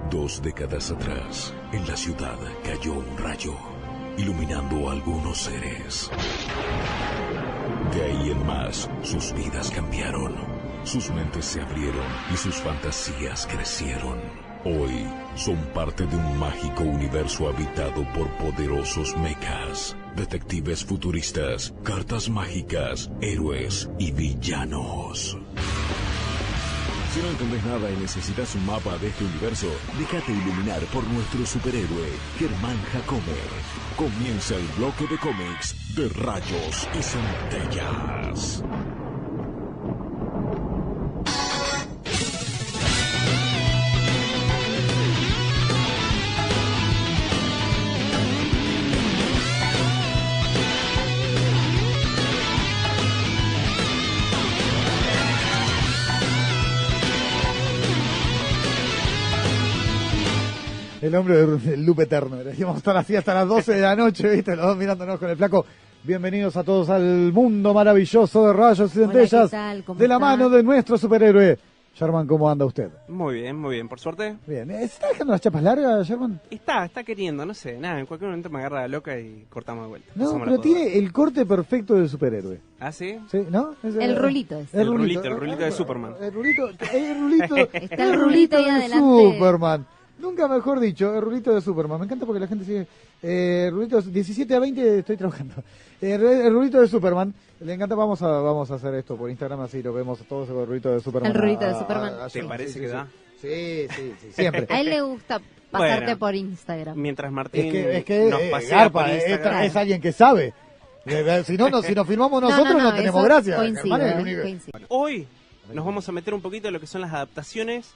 2 décadas atrás, en la ciudad cayó un rayo, iluminando a algunos seres. De ahí en más, sus vidas cambiaron, sus mentes se abrieron y sus fantasías crecieron. Hoy son parte de un mágico universo habitado por poderosos mechas, detectives futuristas, cartas mágicas, héroes y villanos. Si no entendés nada y necesitas un mapa de este universo, déjate iluminar por nuestro superhéroe, Germán Jacome. Comienza el bloque de cómics de Rayos y Centellas. El hombre del loop eterno. Íbamos a estar así hasta las 12 de la noche, ¿viste? Los dos mirándonos con el flaco. Bienvenidos a todos al mundo maravilloso de Rayos y Centellas. De la mano de nuestro superhéroe. Sherman, ¿cómo anda usted? Muy bien, por suerte. Bien. ¿Se está dejando las chapas largas, Sherman? Está queriendo, no sé, nada, en cualquier momento me agarra la loca y cortamos de vuelta. No, pero tiene el corte perfecto del superhéroe. ¿Ah, sí? Sí, ¿no? El rulito es. El rulito de Superman. El rulito Está el rulito ahí de adelante. Superman. Nunca mejor dicho, el rulito de Superman. Me encanta porque la gente sigue. Rulito 17 a 20 estoy trabajando. El rulito de Superman. Le encanta, vamos a hacer esto por Instagram, así lo vemos todos con el rulito de Superman. El rulito de Superman. ¿Te parece que da? Sí, siempre. A él le gusta pasarte Bueno, por Instagram. Mientras Martín Es que nos pasea Garpa, por Instagram. es alguien que sabe. Si nos filmamos nosotros no tenemos eso gracia. Coincido, Germán es el único. coincido. Hoy nos vamos a meter un poquito en lo que son las adaptaciones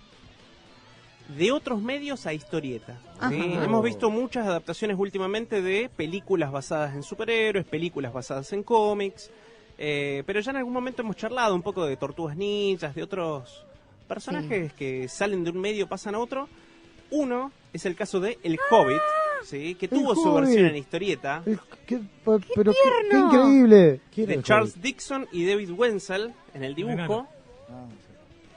de otros medios a historieta. ¿Sí? Ajá. Hemos visto muchas adaptaciones últimamente de películas basadas en superhéroes, películas basadas en cómics, pero ya en algún momento hemos charlado un poco de Tortugas Ninjas, de otros personajes que salen de un medio, pasan a otro. Uno es el caso de El Hobbit, ¿sí? Que tuvo su Hobbit. versión en historieta, Qué increíble. de Charles Dixon y David Wenzel en el dibujo. Ah,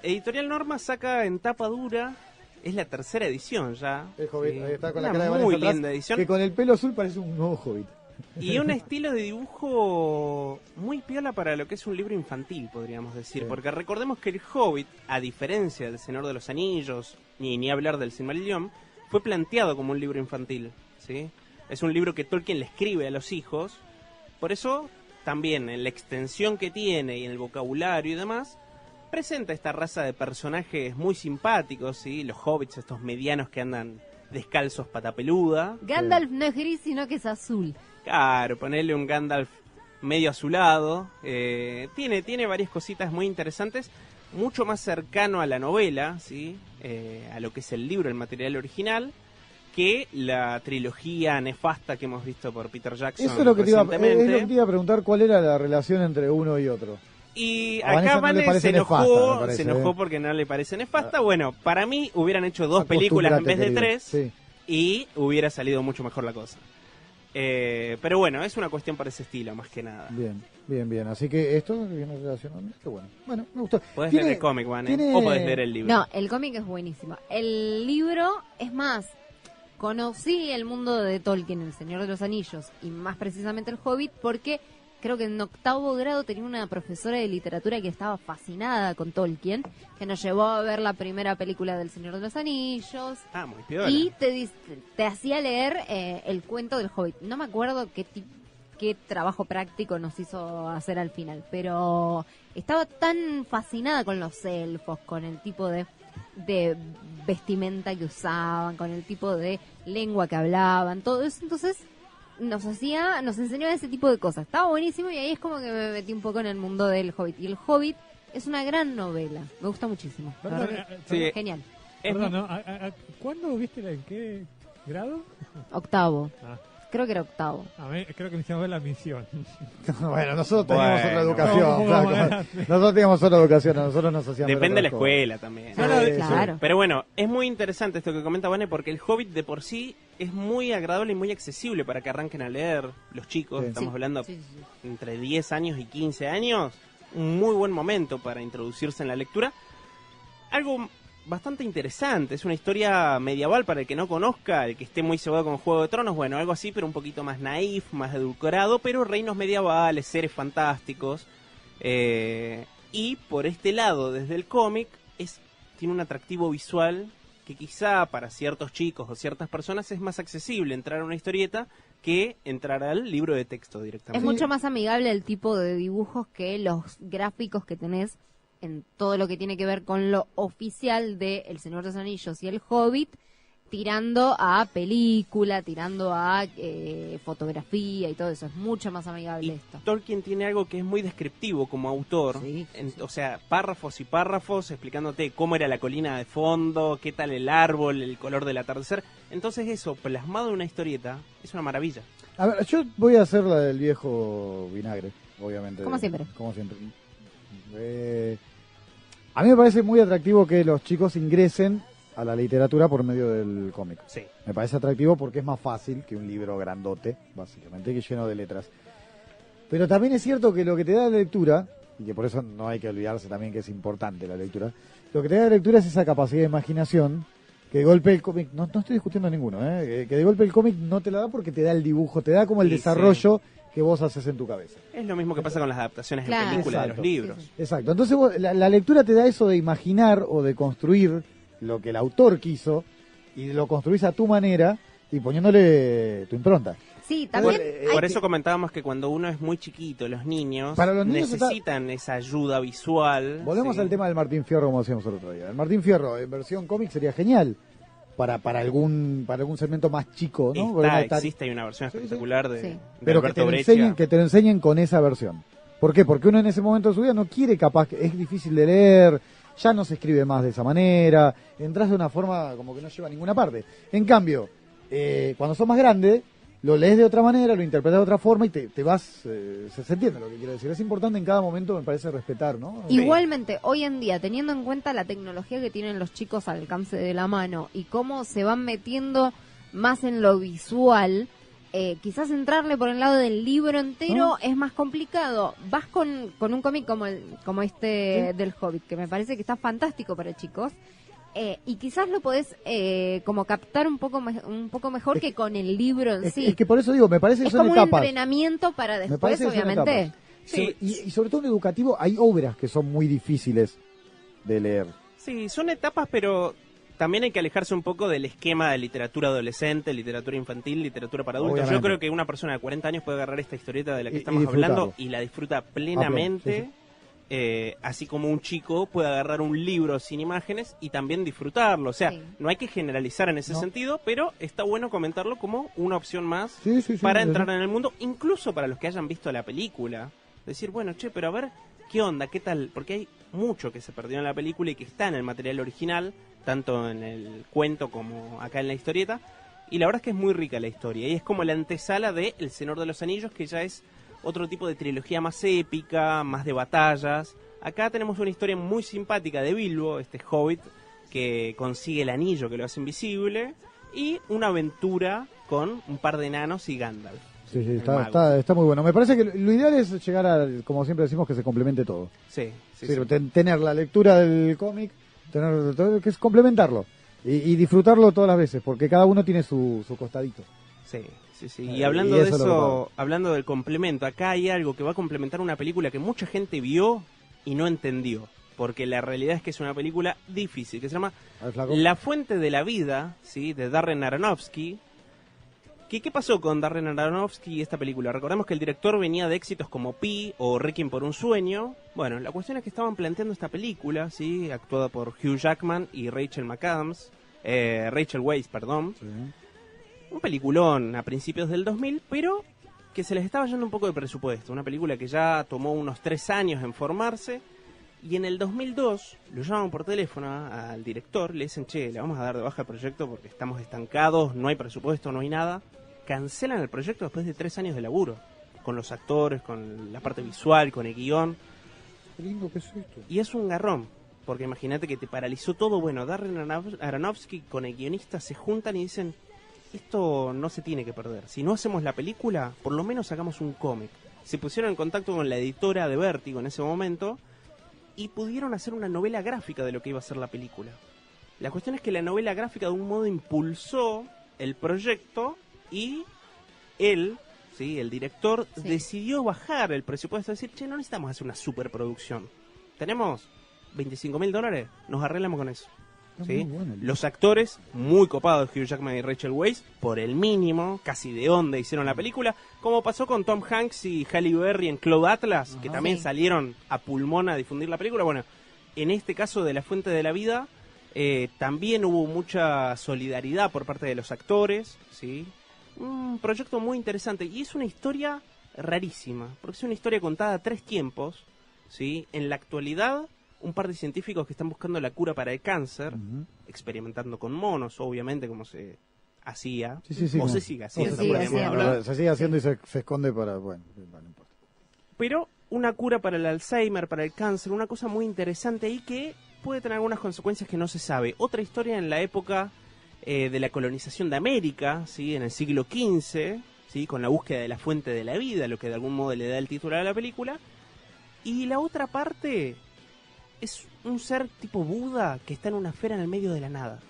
Editorial Norma saca en tapa dura. Es la tercera edición ya. El Hobbit, Sí. ahí está con la Una cara de muy Vanessa atrás, linda edición. que con el pelo azul parece un nuevo Hobbit. Y un estilo de dibujo muy piola para lo que es un libro infantil, podríamos decir. Sí. Porque recordemos que el Hobbit, a diferencia del Señor de los Anillos, ni hablar del Silmarillion, fue planteado como un libro infantil, ¿sí? Es un libro que Tolkien le escribe a los hijos. Por eso, también en la extensión que tiene y en el vocabulario y demás, presenta esta raza de personajes muy simpáticos, ¿sí? Los hobbits, estos medianos que andan descalzos pata peluda. Gandalf no es gris, sino que es azul. Claro, ponerle un Gandalf medio azulado. Tiene varias cositas muy interesantes, mucho más cercano a la novela, ¿sí? A lo que es el libro, el material original, que la trilogía nefasta que hemos visto por Peter Jackson. Eso es lo que recientemente. te iba a preguntar, cuál era la relación entre uno y otro. Y A Vanessa acá no le Vane parece se enojó, nefasta, me parece, se enojó porque no le parece nefasta. Bueno, para mí hubieran hecho 2 películas en vez de Acostúmbrate, 3 querido. y hubiera salido mucho mejor la cosa. Pero bueno, es una cuestión para ese estilo, más que nada. Sí, bien. Así que esto viene relacionado. Qué bueno. Bueno, me gustó. Podés leer el cómic, Vane, tiene- o podés leer el libro. No, el cómic es buenísimo. El libro, es más, conocí el mundo de Tolkien, El Señor de los Anillos, y más precisamente El Hobbit, porque creo que en octavo grado tenía una profesora de literatura que estaba fascinada con Tolkien, que nos llevó a ver la primera película del Señor de los Anillos, Ah, muy piola. y te hacía leer el cuento del Hobbit. No me acuerdo qué trabajo práctico nos hizo hacer al final, pero estaba tan fascinada con los elfos, con el tipo de vestimenta que usaban, con el tipo de lengua que hablaban, todo eso. Entonces nos enseñó ese tipo de cosas. Estaba buenísimo y ahí es como que me metí un poco en el mundo del Hobbit. Y el Hobbit es una gran novela, me gusta muchísimo. La Perdón, verdad, Sí. genial. Perdón, ¿no? ¿Cuándo viste en qué grado? Octavo, Ah, creo que era octavo. a mí creo que me hicieron ver La Misión. Bueno, nosotros teníamos Bueno. otra educación. No, claro, ¿cómo como- nosotros teníamos otra educación, a nosotros nos hacían ver Depende de la otras cosas. escuela también. No, no, Sí, Claro. Pero bueno, es muy interesante esto que comenta Vane, porque el Hobbit de por sí es muy agradable y muy accesible para que arranquen a leer los chicos. Sí. Estamos Sí, hablando sí, sí. entre 10 años y 15 años. Un muy buen momento para introducirse en la lectura. Algo bastante interesante. Es una historia medieval para el que no conozca, el que esté muy cebado con Juego de Tronos, bueno, algo así, pero un poquito más naif, más edulcorado, pero reinos medievales, seres fantásticos. Y por este lado, desde el cómic, tiene un atractivo visual que quizá para ciertos chicos o ciertas personas es más accesible entrar a una historieta que entrar al libro de texto directamente. Es mucho más amigable el tipo de dibujos que los gráficos que tenés en todo lo que tiene que ver con lo oficial de El Señor de los Anillos y El Hobbit, tirando a película, tirando a fotografía y todo eso. Es mucho más amigable y esto. Tolkien tiene algo que es muy descriptivo como autor. Sí. O sea, párrafos y párrafos explicándote cómo era la colina de fondo, qué tal el árbol, el color del atardecer. Entonces eso, plasmado en una historieta, es una maravilla. A ver, yo voy a hacer la del viejo vinagre, obviamente. Como siempre. Como siempre. A mí me parece muy atractivo que los chicos ingresen a la literatura por medio del cómic. Sí. Me parece atractivo porque es más fácil que un libro grandote, básicamente, que lleno de letras. Pero también es cierto que lo que te da la lectura, y que por eso no hay que olvidarse también que es importante la lectura, lo que te da la lectura es esa capacidad de imaginación que de golpe el cómic, no estoy discutiendo ninguno, que de golpe el cómic no te la da porque te da el dibujo, te da como el desarrollo que vos haces en tu cabeza. Es lo mismo que pasa con las adaptaciones Claro. en película de Exacto. los libros. Sí, sí. Exacto, entonces la lectura te da eso de imaginar o de construir lo que el autor quiso y lo construís a tu manera y poniéndole tu impronta. Sí, también Por eso comentábamos que cuando uno es muy chiquito, los niños, Para los niños necesitan esa ayuda visual. Volvemos sí. al tema del Martín Fierro como decíamos el otro día. El Martín Fierro en versión cómic sería genial para algún segmento más chico, ¿no? Porque no está- Existe, hay una versión Sí, sí. espectacular Sí. de pero que Alberto te, lo Breccia. enseñen, que te lo enseñen con esa versión. ¿Por qué? Porque uno en ese momento de su vida no quiere, capaz, que es difícil de leer, ya no se escribe más de esa manera, entras de una forma como que no lleva a ninguna parte. En cambio, cuando sos más grande, lo lees de otra manera, lo interpretas de otra forma y te vas, se entiende lo que quiero decir. Es importante en cada momento, me parece, respetar, ¿no? igualmente, hoy en día, teniendo en cuenta la tecnología que tienen los chicos al alcance de la mano y cómo se van metiendo más en lo visual, quizás entrarle por el lado del libro entero es más complicado. Vas con un cómic como este del Hobbit, que me parece que está fantástico para chicos, y quizás lo podés como captar un poco mejor que con el libro en sí. Es que por eso digo, me parece que Es son como un etapas. entrenamiento para Me después, parece que son obviamente. etapas. Sí. Y sobre todo en educativo hay obras que son muy difíciles de leer. Sí, son etapas, pero también hay que alejarse un poco del esquema de literatura adolescente, literatura infantil, literatura para adultos. Obviamente. Yo creo que una persona de 40 años puede agarrar esta historieta de la que Y estamos disfrutarlo. hablando y la disfruta plenamente. Sí, sí. Así como un chico puede agarrar un libro sin imágenes y también disfrutarlo. O sea, Sí. no hay que generalizar en ese No. sentido, pero está bueno comentarlo como una opción más Sí, sí, sí, para sí, entrar sí. en el mundo, incluso para los que hayan visto la película. Decir, bueno, che, pero a ver, ¿qué onda? ¿Qué tal? Porque hay mucho que se perdió en la película y que está en el material original, tanto en el cuento como acá en la historieta. Y la verdad es que es muy rica la historia. Y es como la antesala de El Señor de los Anillos, que ya es otro tipo de trilogía más épica, más de batallas. Acá tenemos una historia muy simpática de Bilbo, este hobbit, que consigue el anillo que lo hace invisible, y una aventura con un par de enanos y Gandalf. Sí, sí, el está mago. muy bueno. Me parece que lo ideal es llegar a, como siempre decimos, que se complemente todo. Sí, sí, Sí, sí. tener la lectura del cómic, tener todo, que es complementarlo. Y disfrutarlo todas las veces, porque cada uno tiene su costadito. Sí, sí, sí. Y Y hablando eso de es lo eso, hablando del complemento, acá hay algo que va a complementar una película que mucha gente vio y no entendió, porque la realidad es que es una película difícil, que se llama A ver, flaco. La Fuente de la Vida, ¿sí?, de Darren Aronofsky. ¿Qué pasó con Darren Aronofsky y esta película? Recordemos que el director venía de éxitos como Pi o Requiem por un sueño. Bueno, la cuestión es que estaban planteando esta película, ¿sí?, actuada por Hugh Jackman y Rachel Weisz, perdón. Sí. Un peliculón a principios del 2000, pero que se les estaba yendo un poco de presupuesto. Una película que ya tomó unos 3 años en formarse. Y en el 2002 lo llaman por teléfono al director, le dicen, che, le vamos a dar de baja el proyecto porque estamos estancados, no hay presupuesto, no hay nada. Cancelan el proyecto después de 3 años de laburo, con los actores, con la parte visual, con el guión. Qué lindo que es esto. Y es un garrón, porque imagínate que te paralizó todo. Bueno, Darren Aronofsky con el guionista se juntan y dicen, esto no se tiene que perder. Si no hacemos la película, por lo menos hagamos un cómic. Se pusieron en contacto con la editora de Vértigo en ese momento y pudieron hacer una novela gráfica de lo que iba a ser la película. La cuestión es que la novela gráfica de un modo impulsó el proyecto y él, ¿sí?, el director, decidió bajar el presupuesto, decir, che, no necesitamos hacer una superproducción. Tenemos $25,000, nos arreglamos con eso. ¿Sí? Bueno, los actores, muy copados, Hugh Jackman y Rachel Weisz, por el mínimo, casi de onda hicieron la película, como pasó con Tom Hanks y Halle Berry en Cloud Atlas, que también salieron a pulmón a difundir la película. Bueno, en este caso de La Fuente de la Vida, también hubo mucha solidaridad por parte de los actores, ¿sí? Un proyecto muy interesante, y es una historia rarísima, porque es una historia contada a 3 tiempos, ¿sí? En la actualidad, un par de científicos que están buscando la cura para el cáncer, experimentando con monos, obviamente, como se hacía, o se sigue haciendo. Se sigue haciendo y se esconde para, bueno, no importa. Pero una cura para el Alzheimer, para el cáncer, una cosa muy interesante ahí que puede tener algunas consecuencias que no se sabe. Otra historia en la época de la colonización de América, ¿sí?, en el siglo XV, ¿sí?, con la búsqueda de la fuente de la vida, lo que de algún modo le da el título a la película. Y la otra parte es un ser tipo Buda que está en una esfera en el medio de la nada.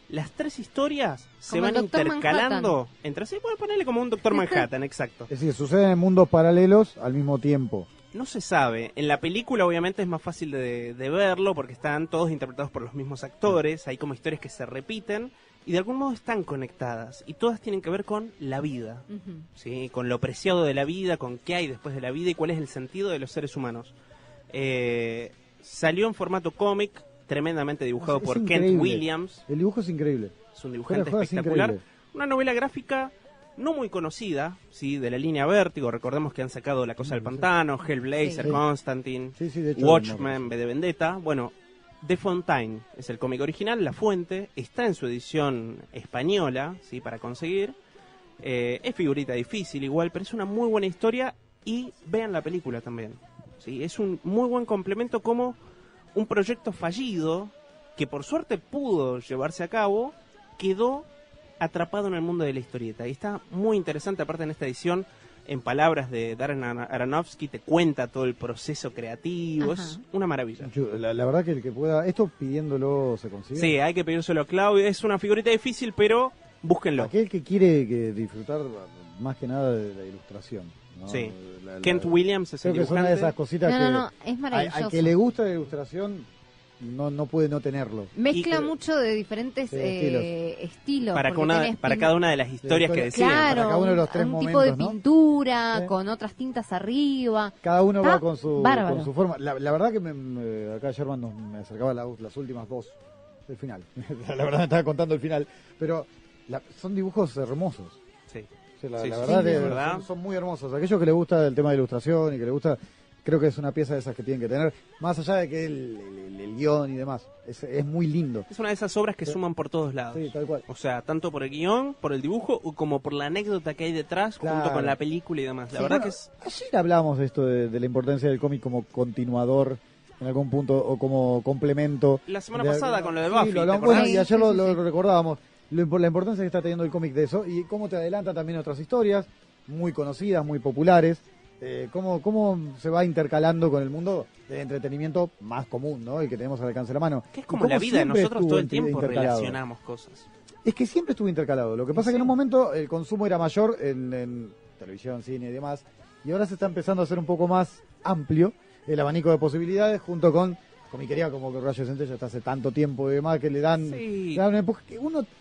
Las 3 historias se van intercalando entre sí. Puedes ponerle como un Doctor Manhattan, exacto. Es decir, suceden en mundos paralelos al mismo tiempo. No se sabe. En la película obviamente es más fácil de verlo porque están todos interpretados por los mismos actores. Hay como historias que se repiten y de algún modo están conectadas. Y todas tienen que ver con la vida, ¿sí?, con lo preciado de la vida, con qué hay después de la vida y cuál es el sentido de los seres humanos. Salió en formato cómic, tremendamente dibujado por increíble. Kent Williams. El dibujo es increíble. Es un dibujante espectacular. Una novela gráfica no muy conocida, ¿sí?, de la línea Vértigo. Recordemos que han sacado La Cosa del Pantano, Hellblazer, Constantine, Watchmen, V de Vendetta. Bueno, The Fontaine es el cómic original, La Fuente. Está en su edición española, ¿sí?, para conseguir. Es figurita difícil igual, pero es una muy buena historia. Y vean la película también. ¿Sí? Es un muy buen complemento, como un proyecto fallido que por suerte pudo llevarse a cabo, quedó atrapado en el mundo de la historieta. Y está muy interesante, aparte en esta edición, en palabras de Darren Aronofsky, te cuenta todo el proceso creativo. Es una maravilla. La verdad que el que pueda, esto pidiéndolo se consigue. Sí, hay que pedírselo a Claudio. Es una figurita difícil, pero búsquenlo. Aquel que quiere disfrutar más que nada de la ilustración, ¿no? Sí. Kent Williams es el dibujante. Creo que es una de esas cositas que es maravilloso. Al que le gusta la ilustración no puede no tenerlo. Mezcla mucho de diferentes estilos. Para cada una de las historias que decían. Claro, para cada uno de los 3 un momentos, tipo de ¿no?, pintura, con otras tintas arriba. Cada uno va con su forma. La verdad que acá Sherman me acercaba las últimas 2 del final. La verdad me estaba contando el final. Pero son dibujos hermosos. Sí. La verdad, son muy hermosos. Aquellos que les gusta el tema de ilustración y que les gusta, creo que es una pieza de esas que tienen que tener, más allá de que el guión y demás, es muy lindo. Es una de esas obras que suman por todos lados. Sí, tal cual. O sea, tanto por el guión, por el dibujo, como por la anécdota que hay detrás, junto con la película y demás. La verdad que es... Ayer hablábamos de esto, de la importancia del cómic como continuador en algún punto, o como complemento. La semana pasada con lo de Buffy. Y ayer lo recordábamos. La importancia que está teniendo el cómic de eso, y cómo te adelanta también otras historias muy conocidas, muy populares, cómo se va intercalando con el mundo del entretenimiento más común, ¿no?, el que tenemos al alcance de la mano. Que es como la vida, nosotros todo el tiempo relacionamos cosas. Es que siempre estuvo intercalado, lo que pasa es que en un momento el consumo era mayor en televisión, cine y demás, y ahora se está empezando a hacer un poco más amplio el abanico de posibilidades, junto con comiquería como que Rayos Centellas está hace tanto tiempo y demás, que le dan una época que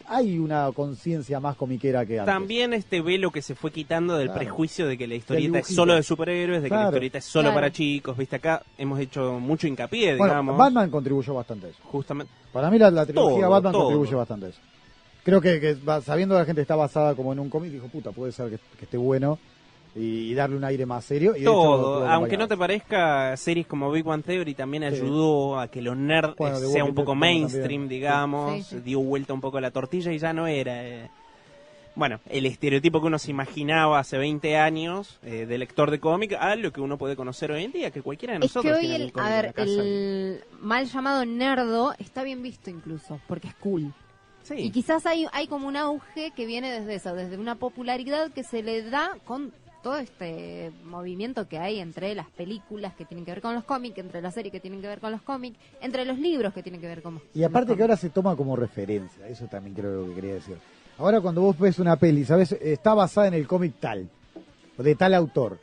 hay una conciencia más comiquera que antes. También este velo que se fue quitando del prejuicio de que la historieta es solo de superhéroes, de que la historieta es solo para chicos, viste, acá hemos hecho mucho hincapié, digamos. Batman contribuyó bastante a eso. Justamente. Para mí la trilogía Batman contribuye bastante a eso. Creo que sabiendo que la gente está basada como en un cómic, dijo, puede ser que esté bueno, y darle un aire más serio. Y todo, aunque no te parezca, series como Big Bang Theory también ayudó a que los nerds sea un poco mainstream, digamos, dio vuelta un poco a la tortilla y ya no era... el estereotipo que uno se imaginaba hace 20 años de lector de cómic a lo que uno puede conocer hoy en día, que cualquiera de nosotros tiene un cómic en la casa. El mal llamado nerdo está bien visto incluso, porque es cool. Sí. Y quizás hay como un auge que viene desde eso, desde una popularidad que se le da con todo este movimiento que hay entre las películas que tienen que ver con los cómics, entre las series que tienen que ver con los cómics, entre los libros que tienen que ver con Y aparte que ahora se toma como referencia, eso también creo que quería decir. Ahora cuando vos ves una peli, ¿sabes? Está basada en el cómic tal, de tal autor.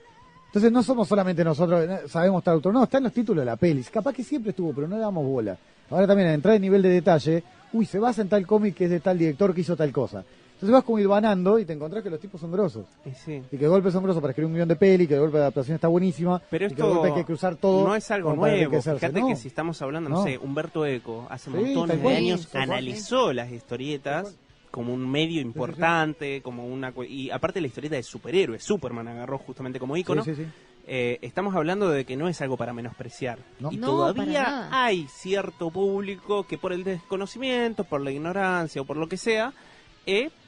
Entonces no somos solamente nosotros, sabemos tal autor, no, está en los títulos de la peli. Capaz que siempre estuvo, pero no le damos bola. Ahora también al entrar en nivel de detalle, se basa en tal cómic que es de tal director que hizo tal cosa. Entonces vas como hilvanando y te encontrás que los tipos son grosos. Sí. Y que de golpe son grosos para escribir un guión de peli, que de golpe la adaptación está buenísima. Pero y que de golpe hay que cruzar todo. No es algo nuevo. Fíjate que si estamos hablando, no sé, Humberto Eco, hace montones de años analizó las historietas como un medio importante, como una... Y aparte la historieta de superhéroes, Superman agarró justamente como ícono. Sí. Estamos hablando de que no es algo para menospreciar. No. Y No, todavía hay cierto público que por el desconocimiento, por la ignorancia o por lo que sea,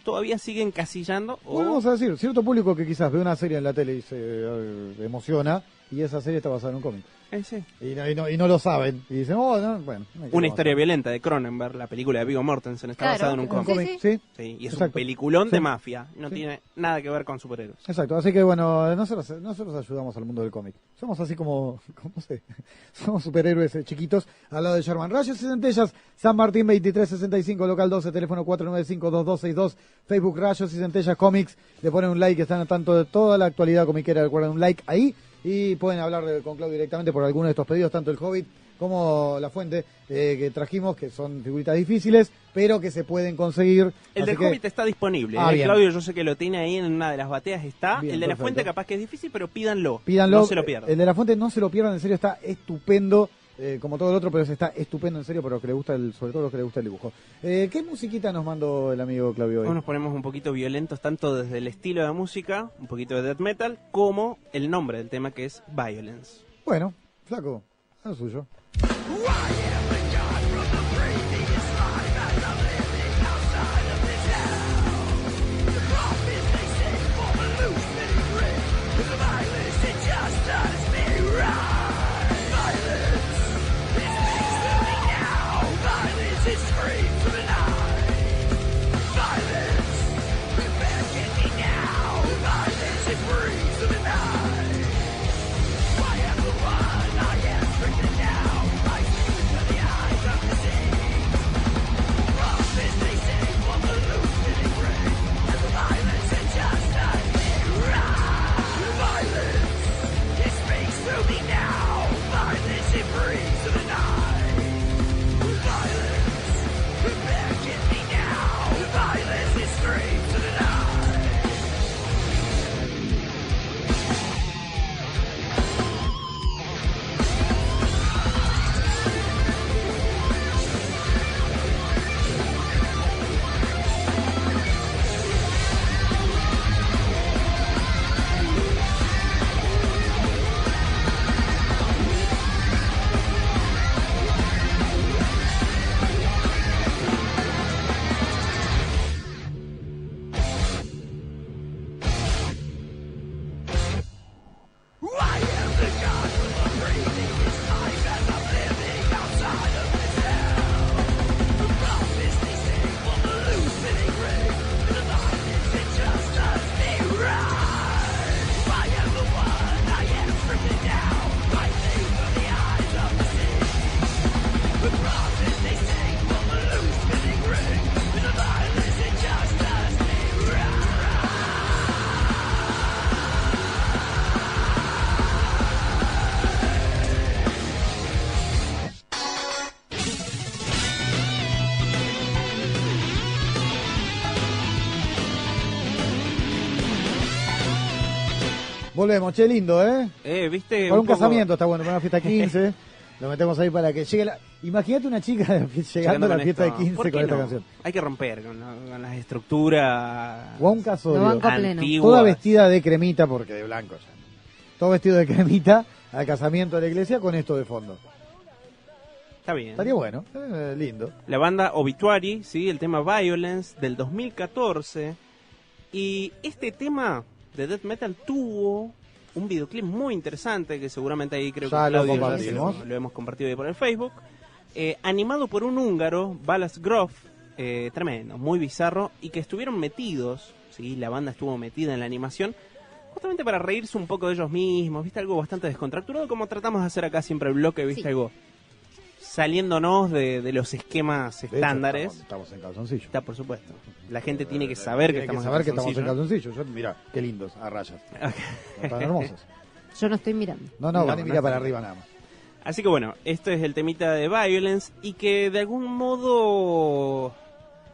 todavía sigue encasillando. Vamos a decir, cierto público que quizás ve una serie en la tele y se emociona, y esa serie está basada en un cómic. Sí. Y no lo saben. Y dicen, bueno. Una historia violenta de Cronenberg, la película de Viggo Mortensen, está basada en un cómic. Sí. Y es Exacto. un peliculón de Sí. mafia. No tiene nada que ver con superhéroes. Exacto, así que bueno, nosotros ayudamos al mundo del cómic. Somos así como somos superhéroes chiquitos al lado de Sherman. Rayos y Centellas, San Martín 2365, local 12, teléfono 495-2262, Facebook Rayos y Centellas Comics. Le ponen un like, están al tanto de toda la actualidad comiquera, recuerden un like ahí. Y pueden hablar con Claudio directamente por alguno de estos pedidos, tanto el Hobbit como La Fuente, que trajimos, que son figuritas difíciles, pero que se pueden conseguir. El del Hobbit está disponible. Bien. Claudio, yo sé que lo tiene ahí en una de las bateas, está. Bien, el de La perfecto. Fuente capaz que es difícil, pero pídanlo. No se lo pierdan. El de La Fuente no se lo pierdan, en serio, está estupendo. Como todo el otro, pero está estupendo, en serio, pero que le gusta sobre todo los que le gusta el dibujo. ¿Qué musiquita nos mandó el amigo Claudio hoy? Hoy nos ponemos un poquito violentos, tanto desde el estilo de la música, un poquito de death metal, como el nombre del tema, que es Violence. Bueno, flaco, a lo suyo. Volvemos, che, lindo, ¿Viste? Para un casamiento está bueno, para una fiesta 15. Lo metemos ahí para que llegue la... Imagínate una chica llegando a la fiesta de 15 con esta canción. Hay que romper con las estructuras O a un casorio antiguas. toda vestida de cremita, porque de blanco ya. Todo vestido de cremita al casamiento de la iglesia con esto de fondo. Está bien. Estaría bueno, lindo. La banda Obituary, ¿sí? El tema Violence del 2014. Y este tema de death metal tuvo un videoclip muy interesante que seguramente ahí creo ya que lo Claudio compartimos. lo hemos compartido ahí por el Facebook. Animado por un húngaro, Balázs Grof, tremendo, muy bizarro, y que estuvieron metidos, ¿sí? La banda estuvo metida en la animación justamente para reírse un poco de ellos mismos, ¿viste? Algo bastante descontracturado, como tratamos de hacer acá siempre el bloque, ¿viste? Sí. Algo saliéndonos de los esquemas De hecho, estándares. estamos en calzoncillo. Está, por supuesto. La gente tiene que saber que estamos saber en que estamos en calzoncillo. calzoncillo. Mirá, qué lindos, a rayas. Están hermosos. Yo no estoy mirando. No, No, van y no mira para está arriba nada más. Así que bueno, esto es el temita de Violence y que de algún modo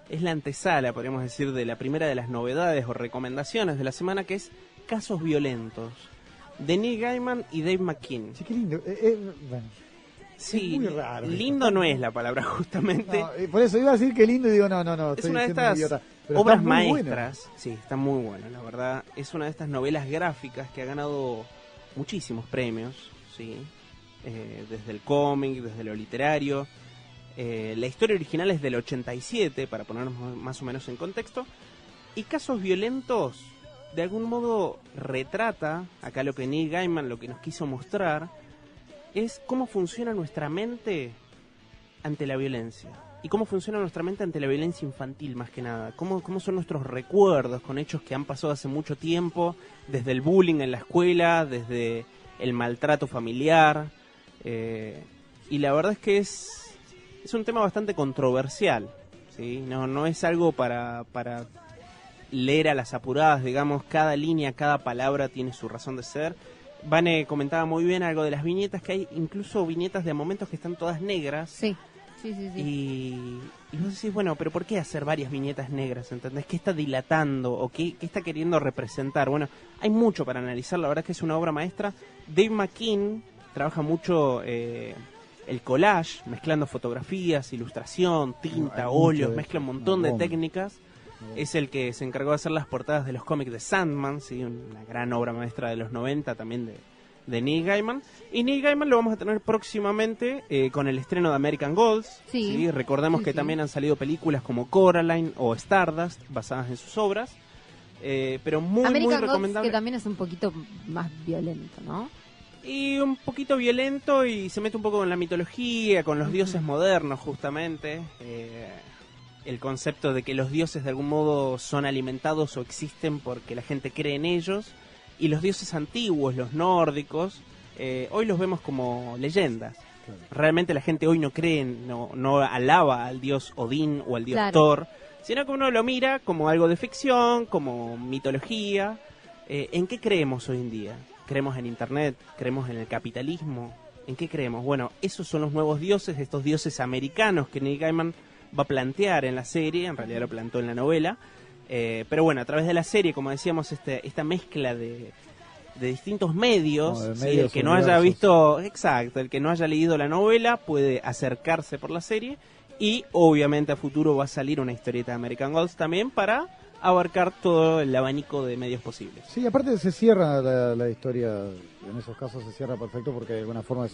es la antesala, podríamos decir, de la primera de las novedades o recomendaciones de la semana, que es Casos Violentos, de Neil Gaiman y Dave McKean. Sí, qué lindo. Bueno, Sí, es muy raro lindo esto. no es la palabra justamente. no, por eso iba a decir que lindo y digo, no, Es estoy una de siendo un estas idiota. Pero obras está muy maestras, sí, está muy buena, la verdad. Es una de estas novelas gráficas que ha ganado muchísimos premios, sí, desde el cómic, desde lo literario. La historia original es del 87, para ponernos más o menos en contexto. Y Casos Violentos, de algún modo, retrata, acá lo que Neil Gaiman, lo que nos quiso mostrar, es cómo funciona nuestra mente ante la violencia. Y cómo funciona nuestra mente ante la violencia infantil, más que nada. Cómo son nuestros recuerdos con hechos que han pasado hace mucho tiempo, desde el bullying en la escuela, desde el maltrato familiar. Y la verdad es que es un tema bastante controversial, ¿sí? No es algo para leer a las apuradas, digamos. Cada línea, cada palabra tiene su razón de ser. Vane comentaba muy bien algo de las viñetas, que hay incluso viñetas de momentos que están todas negras. Sí. Y vos decís, bueno, pero ¿por qué hacer varias viñetas negras? ¿Entendés? ¿Qué está dilatando o qué está queriendo representar? Bueno, hay mucho para analizar, la verdad es que es una obra maestra. Dave McKean trabaja mucho el collage, mezclando fotografías, ilustración, tinta, Hay óleos, mucho de mezcla un eso. montón de Bomba. técnicas. Es el que se encargó de hacer las portadas de los cómics de Sandman, ¿sí? Una gran obra maestra de los 90 también de Neil Gaiman. Y Neil Gaiman lo vamos a tener próximamente con el estreno de American Gods. Sí. Recordemos Sí, que sí. también han salido películas como Coraline o Stardust basadas en sus obras. Pero muy American Gods, recomendable. que también es un poquito más violento, ¿no? Y un poquito violento y se mete un poco con la mitología, con los dioses modernos justamente. El concepto de que los dioses de algún modo son alimentados o existen porque la gente cree en ellos. Y los dioses antiguos, los nórdicos, hoy los vemos como leyendas. Claro. Realmente la gente hoy no cree, no alaba al dios Odín o al dios Claro. Thor, sino que uno lo mira como algo de ficción, como mitología. ¿En qué creemos hoy en día? ¿Creemos en Internet? ¿Creemos en el capitalismo? ¿En qué creemos? Bueno, esos son los nuevos dioses, estos dioses americanos que Neil Gaiman va a plantear en la serie, en realidad lo plantó en la novela. Pero bueno, a través de la serie, como decíamos, esta mezcla de distintos medios, Como de ¿sí? medios El que no haya universos. visto, exacto, el que no haya leído la novela puede acercarse por la serie y obviamente a futuro va a salir una historieta de American Gods también para abarcar todo el abanico de medios posibles. Sí, aparte se cierra la historia, en esos casos se cierra perfecto porque de alguna forma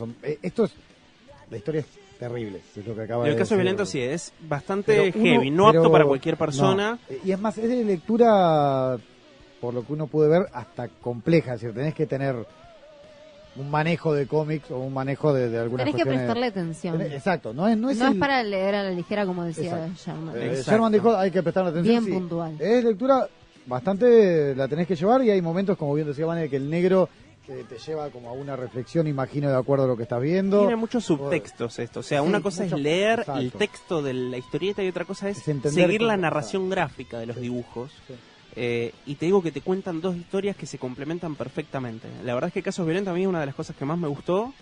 la historia es terrible, es lo que acaba En el de caso decir. violento sí, es bastante Pero uno- heavy, no apto pero- para cualquier persona. no. Y es más, es de lectura, por lo que uno puede ver, hasta compleja, es decir, tenés que tener un manejo de cómics o un manejo de algunas Tenés que cuestiones. prestarle atención. Exacto, no es No es el- para leer a la ligera, como decía Exacto. Sherman. Exacto. Sherman dijo, hay que prestarle atención. Bien sí. puntual. Es lectura bastante, la tenés que llevar y hay momentos, como bien decía Vane, que el negro te lleva como a una reflexión, imagino, de acuerdo a lo que estás viendo. Tiene muchos subtextos esto, o sea, Sí, una cosa mucho- es leer exacto. el texto de la historieta y otra cosa es Es entender seguir la cómo- narración gráfica de los Sí. dibujos. Sí. Y te digo que te cuentan dos historias que se complementan perfectamente. La verdad es que Casos Violentos a mí es una de las cosas que más me gustó,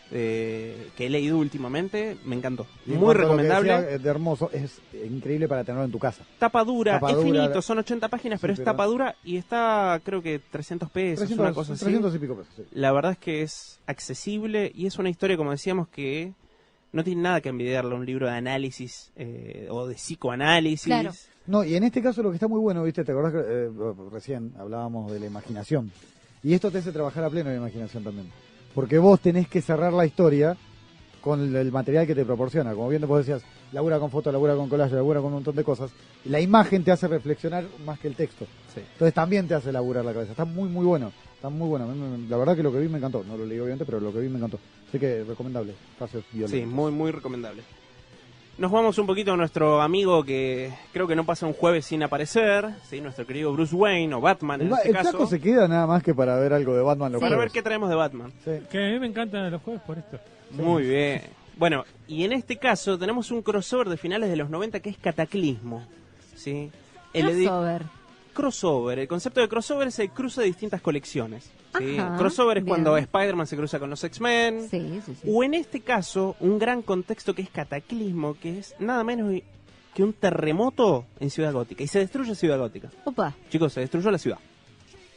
que he leído últimamente, me encantó. Y en Muy cuanto a lo que recomendable. decía, de hermoso, es increíble para tenerlo en tu casa. Tapa dura, Tapa es dura, finito, son 80 páginas, sí, pero es pero- tapa dura y está creo que 300 pesos, 300, una cosa así. 300 y pico pesos, sí. La verdad es que es accesible y es una historia, como decíamos, que no tiene nada que envidiarle a un libro de análisis o de psicoanálisis. Claro. No, y en este caso lo que está muy bueno, ¿viste? ¿Te acordás que recién hablábamos de la imaginación? Y esto te hace trabajar a pleno la imaginación también. Porque vos tenés que cerrar la historia con el material que te proporciona. Como bien vos decías, labura con foto, labura con collage, labura con un montón de cosas. Y la imagen te hace reflexionar más que el texto. Sí. Entonces también te hace laburar la cabeza. Está muy, muy bueno. Está muy bueno. La verdad que lo que vi me encantó. No lo leí obviamente, pero lo que vi me encantó. Así que recomendable. Casos Sí, violentos. muy, muy recomendable. Nos vamos un poquito a nuestro amigo que creo que no pasa un jueves sin aparecer, ¿sí? Nuestro querido Bruce Wayne o Batman en este el caso. flaco se queda nada más que para ver algo de Batman. Para ver qué traemos de Batman. Sí. Que a mí me encantan los juegos por esto. Muy bien. Bueno, y en este caso tenemos un crossover de finales de los 90 que es Cataclismo, ¿sí? Crossover. El concepto de crossover es el cruce de distintas colecciones. ¿Sí? Ajá, Crossover es bien. cuando Spider-Man se cruza con los X-Men. Sí. O en este caso, un gran contexto que es Cataclismo, que es nada menos que un terremoto en Ciudad Gótica. Y se destruye Ciudad Gótica. Opa. Chicos, se destruyó la ciudad.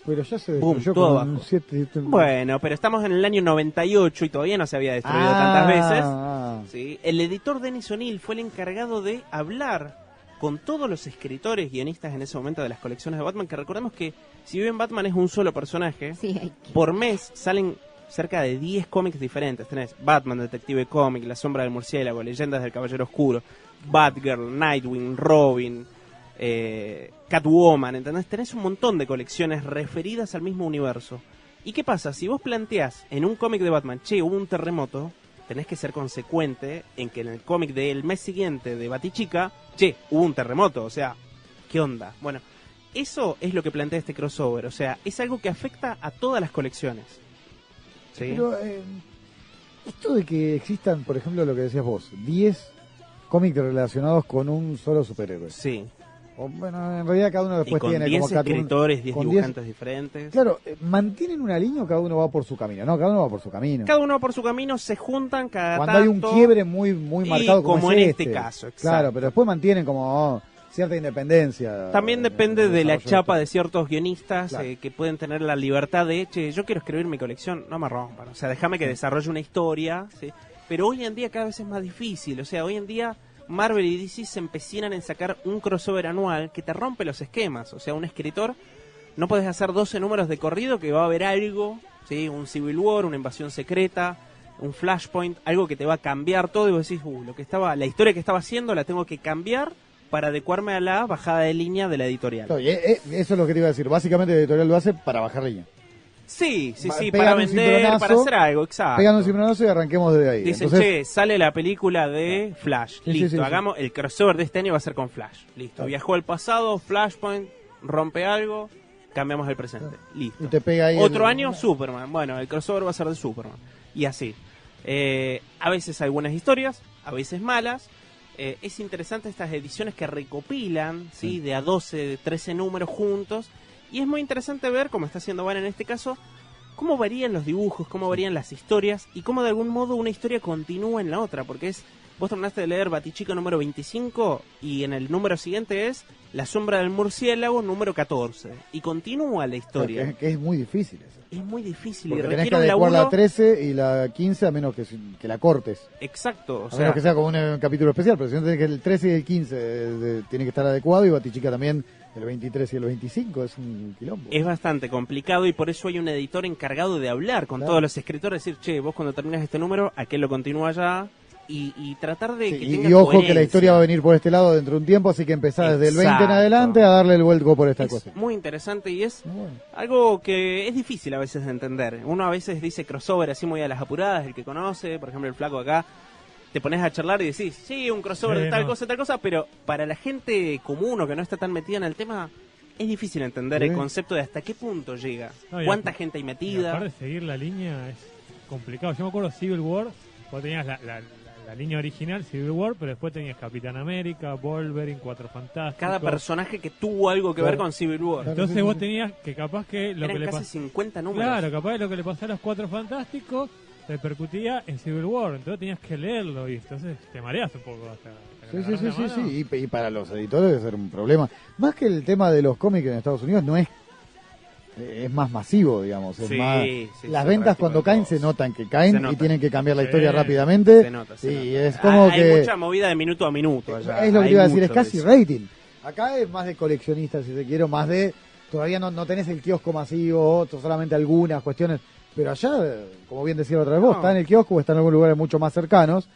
Pero ya se Boom, destruyó todo con abajo. 7... Bueno, pero estamos en el año 98 y todavía no se había destruido tantas veces. ¿Sí? El editor Dennis O'Neil fue el encargado de hablar con todos los escritores, guionistas en ese momento de las colecciones de Batman, que recordemos que si bien Batman es un solo personaje, Sí, hay que... por mes salen cerca de 10 cómics diferentes. Tenés Batman, Detective Comic, La Sombra del Murciélago, Leyendas del Caballero Oscuro, Batgirl, Nightwing, Robin, Catwoman, ¿entendés? Tenés un montón de colecciones referidas al mismo universo. ¿Y qué pasa? Si vos planteás en un cómic de Batman, che, hubo un terremoto, tenés que ser consecuente en que en el cómic del mes siguiente de Batichica, che, hubo un terremoto, o sea, ¿qué onda? Bueno, eso es lo que plantea este crossover, o sea, es algo que afecta a todas las colecciones. ¿Sí? Pero esto de que existan, por ejemplo, lo que decías vos, 10 cómics relacionados con un solo superhéroe. Sí. O, bueno, en realidad cada uno Y después con tiene 10 como Catwoman, escritores, 10 con dibujantes diferentes. Claro, ¿mantienen una línea o cada uno va por su camino? No, cada uno va por su camino. Cada uno por su camino, se juntan cada Cuando tanto. hay un quiebre muy y marcado como es en este caso, exacto. Claro, pero después mantienen como cierta independencia. También depende en el de la desarrollo chapa esto. de ciertos guionistas Claro. que pueden tener la libertad de, che, yo quiero escribir mi colección, no me rompan. O sea, déjame que desarrolle una historia, ¿sí? Pero hoy en día cada vez es más difícil. O sea, hoy en día Marvel y DC se empecinan en sacar un crossover anual que te rompe los esquemas. O sea, un escritor, no puedes hacer 12 números de corrido que va a haber algo, ¿sí? Un Civil War, una invasión secreta, un Flashpoint, algo que te va a cambiar todo y vos decís, la historia que estaba haciendo la tengo que cambiar para adecuarme a la bajada de línea de la editorial. Claro, y eso es lo que te iba a decir. Básicamente la editorial lo hace para bajar línea. Sí, Pegan para un vender, cimbronazo, para hacer algo, exacto. Pegan un cimbronazo y arranquemos desde ahí. Dicen, Entonces, che, sale la película de Flash. Sí, Listo, sí, sí, hagamos el crossover de este año va a ser con Flash. Listo, Claro. viajó al pasado, Flashpoint, rompe algo, cambiamos el presente. Listo. y te pega ahí Otro año, Superman. Bueno, el crossover va a ser de Superman. Y así. A veces hay buenas historias, a veces malas. Es interesante estas ediciones que recopilan, ¿sí? De a 12, de 13 números juntos. Y es muy interesante ver, como está haciendo Van en este caso, cómo varían los dibujos, cómo varían las historias y cómo de algún modo una historia continúa en la otra. Porque vos terminaste de leer Batichica número 25 y en el número siguiente es La Sombra del Murciélago número 14. Y continúa la historia. que es muy difícil eso. Es muy difícil Porque y tenés que requiere un adecuar laburo. la 13 y la 15 a menos que la cortes. Exacto, o A sea, menos que sea como un capítulo especial, pero si no tenés que el 13 y el 15 tiene que estar adecuado y Batichica también el 23 y el 25 es un quilombo. es bastante complicado y por eso hay un editor encargado de hablar con Claro. todos los escritores, decir, che, vos cuando terminas este número, aquel lo continúa allá y tratar de Sí, que y tenga ojo que la coherencia. historia va a venir por este lado dentro de un tiempo, así que empezá desde el 20 en Exacto. adelante a darle el vuelco por esta Es cosa. muy interesante y es Muy bueno. algo que es difícil a veces de entender. Uno a veces dice crossover así muy a las apuradas, el que conoce, por ejemplo el flaco acá, te pones a charlar y decís, sí, un crossover Sí, de tal no. cosa, pero para la gente común o que no está tan metida en el tema, es difícil entender Sí. el concepto de hasta qué punto llega, No, y cuánta aparte- gente hay Y metida. aparte de seguir la línea es complicado. Yo me acuerdo Civil War, vos tenías la línea original, Civil War, pero después tenías Capitán América, Wolverine, Cuatro Fantásticos. Cada personaje que tuvo algo que ver Claro. con Civil War. Claro. Entonces Sí, vos sí. tenías que capaz que lo Eran que le casi pasó... 50 números. Claro, capaz que lo que le pasó a los Cuatro Fantásticos repercutía en Civil War, entonces tenías que leerlo y entonces te mareas un poco hasta que Sí, le sí, agarrás sí, la sí, mano. sí. Y para los editores debe ser un problema. Más que el tema de los cómics en Estados Unidos, no es más masivo, digamos. Es Sí, más, sí, las sí, ventas otro cuando tipo de caen cosas. se notan que Se caen y nota. tienen que cambiar la Sí. historia rápidamente. Se nota, se y nota. es como Hay que... mucha movida de minuto a minuto allá. Es lo que Hay te iba a decir, es mucho casi de eso. rating. Acá es más de coleccionistas, si se quiere, más de... Todavía no tenés el kiosco masivo, solamente algunas cuestiones. Pero allá, como bien decía la otra vez vos, No. está en el kiosco o está en algunos lugares mucho más cercanos.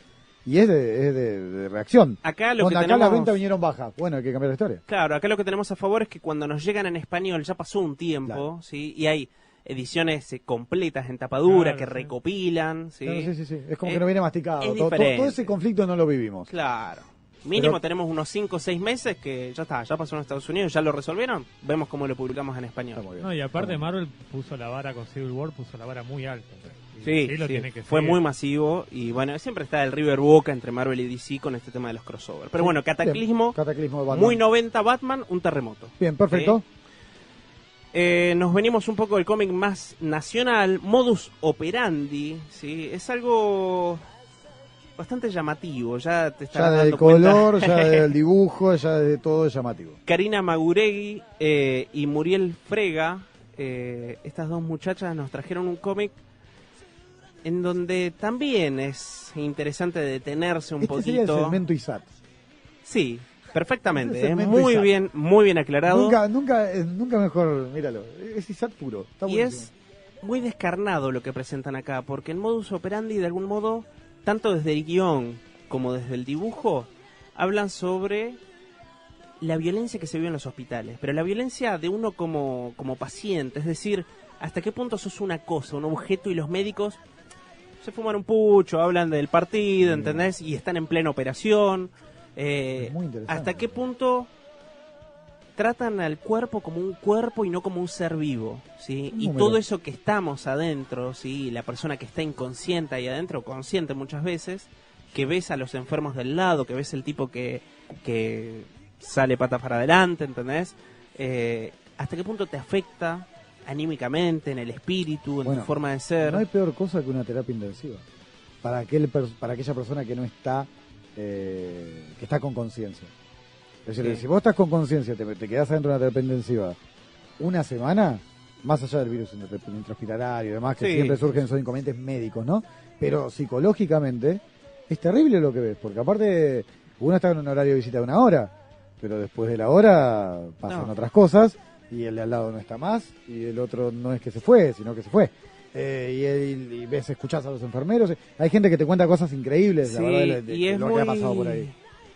Y es de reacción. Acá lo Donde que acá tenemos... las ventas vinieron bajas. Bueno, hay que cambiar la historia. Claro, acá lo que tenemos a favor es que cuando nos llegan en español ya pasó un tiempo, Claro. ¿sí? Y hay ediciones completas en tapadura Claro, que sí. recopilan, ¿sí? Claro, sí, sí, sí. Es como Es- que no viene masticado. es Todo diferente. ese conflicto no lo vivimos. Claro. Mínimo Pero- tenemos unos 5 o 6 meses que ya está, ya pasó en Estados Unidos, ya lo resolvieron, vemos cómo lo publicamos en Está español. muy bien. No, y aparte Está muy Marvel puso la vara con Civil War, puso la vara muy alta. Y Sí, lo sí, tiene que fue seguir. muy masivo y bueno, siempre está el River Boca entre Marvel y DC con este tema de los crossovers. Pero bueno, Cataclismo, bien. Cataclismo de Batman. muy 90 Batman, un terremoto. Bien, perfecto. Nos venimos un poco del cómic más nacional, Modus Operandi, ¿sí? Es algo bastante llamativo, ya te Ya estarás del dando cuenta. color, ya del dibujo, ya de todo es llamativo. Karina Maguregui y Muriel Frega, estas dos muchachas nos trajeron un cómic en donde también es interesante detenerse un Este sería el poquito. segmento ISAT. Sí, perfectamente, Ese segmento muy ISAT. bien aclarado. Nunca mejor, míralo. Es ISAT puro. Está Y buenísimo. es muy descarnado lo que presentan acá, porque el modus operandi, de algún modo, tanto desde el guión como desde el dibujo, hablan sobre la violencia que se vive en los hospitales, pero la violencia de uno como paciente, es decir, hasta qué punto sos una cosa, un objeto, y los médicos se fuman un pucho, hablan del partido, ¿entendés? Y están en plena operación. Es muy interesante. ¿Hasta qué punto tratan al cuerpo como un cuerpo y no como un ser vivo? ¿Sí? Un Y número. todo eso que estamos adentro, ¿sí? La persona que está inconsciente ahí adentro, consciente muchas veces, que ves a los enfermos del lado, que ves el tipo que sale patas para adelante, ¿entendés? ¿Hasta qué punto te afecta anímicamente, en el espíritu, en Bueno, tu forma de ser? No hay peor cosa que una terapia intensiva. Para aquella persona que no está, que está con conciencia. Es decir, Sí. si vos estás con conciencia, te quedás adentro de una terapia intensiva una semana, más allá del virus intrahospitalario y demás, que Sí. siempre surgen esos inconvenientes médicos, ¿no? Pero psicológicamente es terrible lo que ves, porque aparte uno está en un horario de visita de 1 hora, pero después de la hora pasan No. otras cosas y el de al lado no está más y el otro no es que se fue, sino que se fue. Y ves, escuchás a los enfermeros, hay gente que te cuenta cosas increíbles, la Sí, verdad, de y es lo que ha pasado por ahí.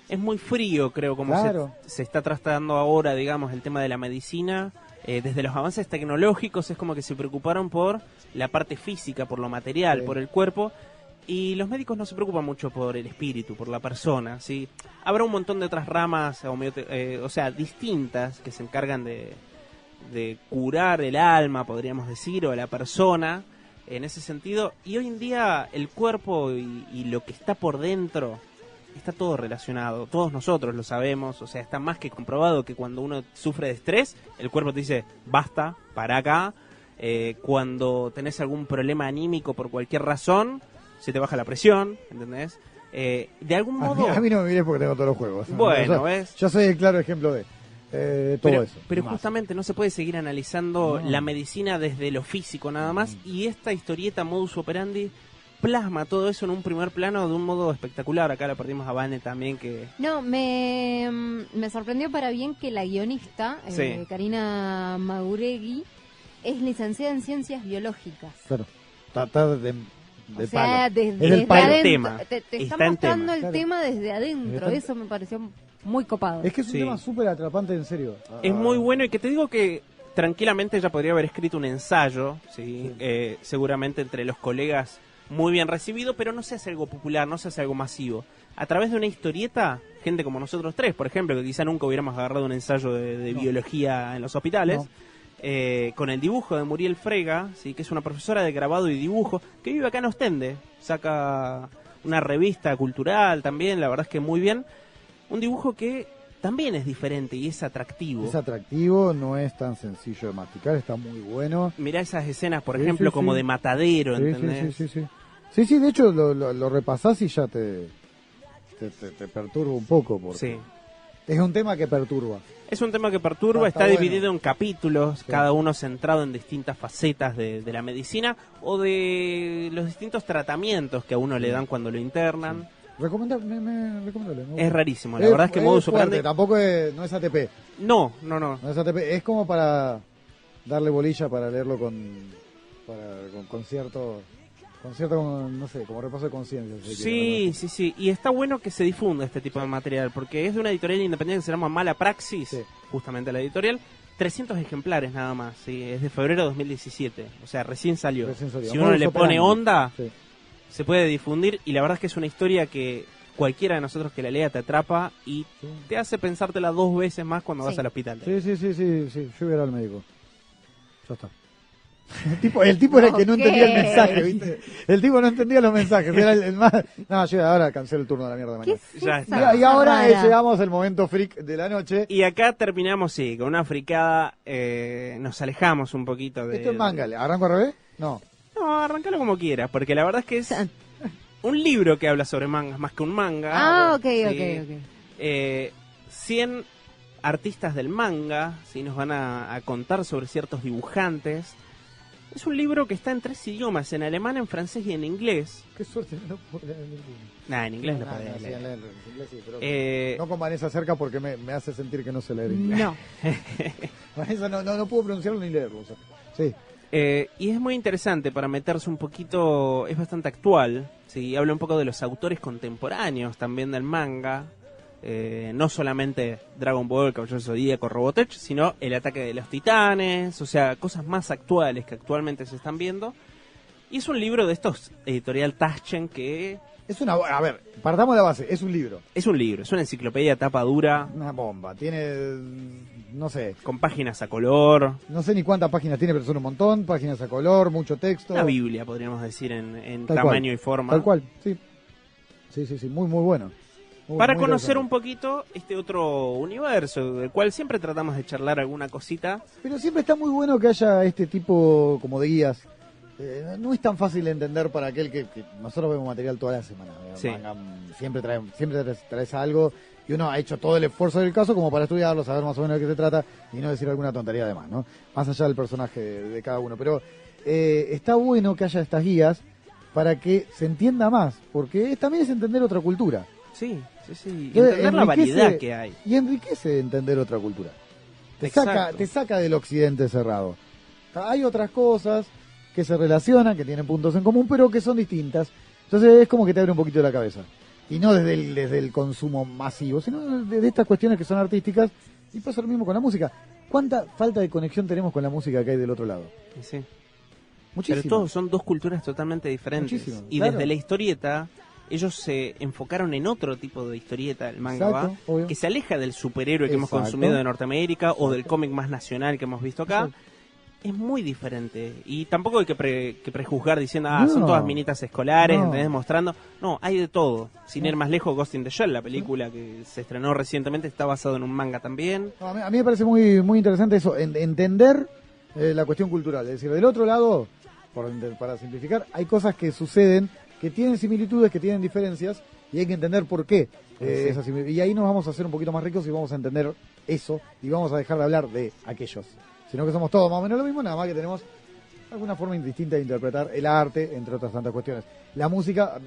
Es muy frío, creo, como Claro. se está tratando ahora, digamos, el tema de la medicina. Desde los avances tecnológicos es como que se preocuparon por la parte física, por lo material, Sí. por el cuerpo. Y los médicos no se preocupan mucho por el espíritu, por la persona, ¿sí? Habrá un montón de otras ramas, o sea, distintas, que se encargan de curar el alma, podríamos decir, o la persona, en ese sentido. Y hoy en día el cuerpo y lo que está por dentro está todo relacionado. Todos nosotros lo sabemos, o sea, está más que comprobado que cuando uno sufre de estrés, el cuerpo te dice, basta, para acá. Cuando tenés algún problema anímico por cualquier razón, se te baja la presión, ¿entendés? De algún modo... A mí no me mires porque tengo todos los juegos. Bueno, yo, ¿ves? yo soy el claro ejemplo de todo eso. Pero y más. justamente no se puede seguir analizando No. la medicina desde lo físico nada más, y esta historieta Modus Operandi plasma todo eso en un primer plano de un modo espectacular. Acá la perdimos a Vane también, que... No, me sorprendió para bien que la guionista, Sí. Karina Maguregui, es licenciada en Ciencias Biológicas. Claro, está de O sea, palo. desde Es del palo. adentro, Tema. te está Está en mostrando tema. el Claro. tema desde adentro. Está- Eso me pareció muy copado. Es que es un Sí. tema súper atrapante, en serio. Es muy bueno, y que te digo que tranquilamente ella podría haber escrito un ensayo, ¿sí? Sí. Seguramente entre los colegas muy bien recibido, pero no se hace algo popular, no se hace algo masivo. A través de una historieta, gente como nosotros tres, por ejemplo, que quizá nunca hubiéramos agarrado un ensayo de No. biología en los hospitales, No. con el dibujo de Muriel Frega, ¿sí? Que es una profesora de grabado y dibujo, que vive acá en Ostende, saca una revista cultural también, la verdad es que muy bien. Un dibujo que también es diferente y es atractivo. Es atractivo, no es tan sencillo de masticar, está muy bueno. Mirá esas escenas, por Sí, ejemplo, sí, como sí. de matadero, Sí, ¿entendés? sí. Sí, de hecho lo repasás y ya te perturba un poco. Porque Sí. es un tema que perturba. Es un tema que perturba, Está está bueno. dividido en capítulos, Sí. cada uno centrado en distintas facetas de la medicina o de los distintos tratamientos que a uno le dan cuando lo internan. Recomendable, recomendable. me gusta. Es rarísimo, la verdad es que Modus fuerte, Operandi... tampoco no es ATP. No. No es ATP, es como para darle bolilla para leerlo con cierto, no sé, como repaso de conciencia. si se quiere, Sí. Y está bueno que se difunda este tipo de material, porque es de una editorial independiente que se llama Mala Praxis, Sí. justamente la editorial. 300 ejemplares nada más, ¿sí? Es de febrero de 2017, o sea, recién salió. Recién salió. Si uno Modus le pone Operandi. onda, Sí. se puede difundir, y la verdad es que es una historia que cualquiera de nosotros que la lea te atrapa y te hace pensártela 2 veces más cuando vas al hospital. Sí. Yo voy a ir al médico. Ya está. El tipo era el que no entendía el mensaje, ¿viste? El tipo no entendía los mensajes. Era el más... No, yo ahora cancelo el turno de la mierda de mañana. Ya está. Y ahora llegamos al momento freak de la noche. Y acá terminamos, con una fricada. Nos alejamos un poquito de... ¿Esto es manga? ¿Arranco al revés? No, arrancalo como quieras, porque la verdad es que es un libro que habla sobre mangas más que un manga. Ok. 100 artistas del manga, nos van a contar sobre ciertos dibujantes. Es un libro que está en 3 idiomas, en alemán, en francés y en inglés. qué suerte, no puedo leer ninguno. En inglés no podés Sí, leer. en inglés sí, pero no con Vanessa cerca porque me hace sentir que no sé leer inglés. No. Vanessa no puedo pronunciarlo ni leerlo. O sea. Sí. Y es muy interesante para meterse un poquito, es bastante actual, habla un poco de los autores contemporáneos también del manga, no solamente Dragon Ball, Caballero del Zodíaco, Robotech, sino el ataque de los titanes, o sea, cosas más actuales que actualmente se están viendo. Y es un libro de estos, editorial Taschen, que... A ver, partamos de la base, es un libro. Es un libro, es una enciclopedia tapa dura. Una bomba, tiene, no sé. Con páginas a color. No sé ni cuántas páginas tiene, pero son un montón, páginas a color, mucho texto. Una Biblia, podríamos decir, en Tal tamaño cual, y forma. Tal cual, sí. Sí, muy bueno. Para muy conocer interesante. un poquito este otro universo, del cual siempre tratamos de charlar alguna cosita. Pero siempre está muy bueno que haya este tipo como de guías. No es tan fácil de entender para aquel que nosotros vemos material toda la semana. Sí. Manga, siempre traes algo y uno ha hecho todo el esfuerzo del caso como para estudiarlo, saber más o menos de qué se trata y no decir alguna tontería de más, ¿no? Más allá del personaje de cada uno. Pero está bueno que haya estas guías para que se entienda más, porque también es entender otra cultura. Sí. Y Entonces, entender la variedad que hay. Y enriquece entender otra cultura. Exacto. Te saca del occidente cerrado. Hay otras cosas que se relacionan, que tienen puntos en común, pero que son distintas. Entonces es como que te abre un poquito la cabeza. Y no desde el consumo masivo, sino desde estas cuestiones que son artísticas. Y pasa lo mismo con la música. ¿Cuánta falta de conexión tenemos con la música que hay del otro lado? Sí. Muchísimo. Pero todos son 2 culturas totalmente diferentes. Muchísimo, y claro. desde la historieta, ellos se enfocaron en otro tipo de historieta, el manga, Exacto, obvio. que se aleja del superhéroe que hemos Exacto. consumido de Norteamérica o Exacto. del cómic más nacional que hemos visto acá. Exacto. Es muy diferente. Y tampoco hay que prejuzgar diciendo, No. son todas minitas escolares, No. ¿entendés? Mostrando. No, hay de todo. Sin No. ir más lejos, Ghost in the Shell, la película que se estrenó recientemente, está basado en un manga también. No, a mí me parece muy interesante eso, entender la cuestión cultural. Es decir, del otro lado, para simplificar, hay cosas que suceden que tienen similitudes, que tienen diferencias, y hay que entender por qué. Esas y ahí nos vamos a hacer un poquito más ricos y vamos a entender eso, y vamos a dejar de hablar de aquellos. Sino que somos todos más o menos lo mismo, nada más que tenemos alguna forma distinta de interpretar el arte, entre otras tantas cuestiones. La música,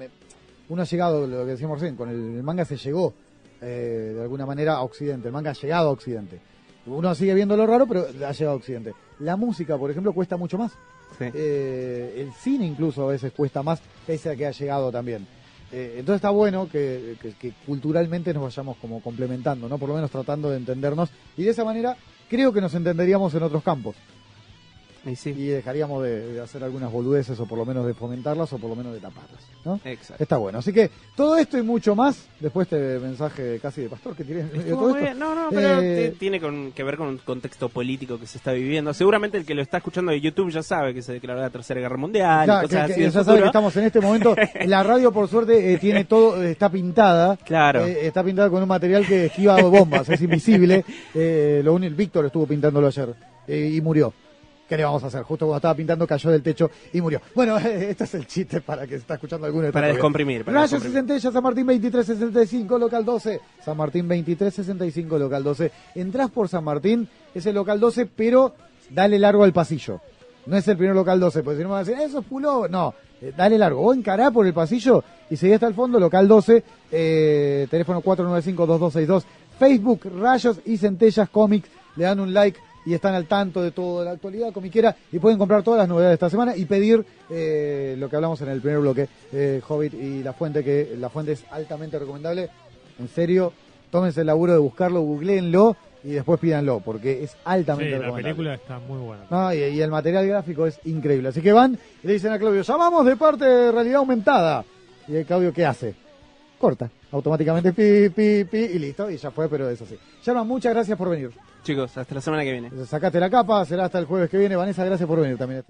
uno ha llegado, lo que decíamos recién, con el manga se llegó de alguna manera a Occidente, el manga ha llegado a Occidente. Uno sigue viendo lo raro, pero ha llegado a Occidente. La música, por ejemplo, cuesta mucho más. Sí. El cine incluso a veces cuesta más, pese a que ha llegado también. Entonces está bueno que culturalmente nos vayamos como complementando, ¿no? Por lo menos tratando de entendernos. Y de esa manera creo que nos entenderíamos en otros campos. Y sí. Y dejaríamos de hacer algunas boludeces, o por lo menos de fomentarlas, o por lo menos de taparlas, ¿no? Exacto. Está bueno. Así que todo esto y mucho más, después este mensaje casi de pastor que tiré en medio de Estuvo todo muy esto. bien. No, pero Eh, tiene que ver con un contexto político que se está viviendo. Seguramente el que lo está escuchando de YouTube ya sabe que se declaró la Tercera Guerra Mundial. Ya, Y cosas que así del ya sabe futuro. que estamos en este momento. La radio, por suerte, tiene todo, está pintada. Claro. Está pintada con un material que esquiva bombas, es invisible. Víctor estuvo pintándolo ayer y murió. ¿Qué le vamos a hacer? Justo cuando estaba pintando cayó del techo y murió. Bueno, este es el chiste para que se está escuchando alguno. Para descomprimir. Rayos 60, San Martín 2365, local 12. San Martín 2365, local 12. Entrás por San Martín, es el local 12, pero dale largo al pasillo. No es el primer local 12, porque si no me van a decir, eso es pullover. No, dale largo. O encará por el pasillo y seguí hasta el fondo, local 12, teléfono 495-2262. Facebook, Rayos y Centellas Comics. Le dan un like y están al tanto de toda la actualidad comiquera y pueden comprar todas las novedades de esta semana y pedir lo que hablamos en el primer bloque, Hobbit y La Fuente, que La Fuente es altamente recomendable. En serio, tómense el laburo de buscarlo, googleenlo y después pídanlo, porque es altamente Sí, la recomendable. película está muy buena. No, y el material gráfico es increíble. Así que van y le dicen a Claudio, llamamos de parte de Realidad Aumentada. Y el Claudio, ¿qué hace? corta. Automáticamente pi, y listo, y ya fue, pero eso sí. Sherman, muchas gracias por venir. Chicos, hasta la semana que viene. Sacate la capa, será hasta el jueves que viene. Vanessa, gracias por venir también.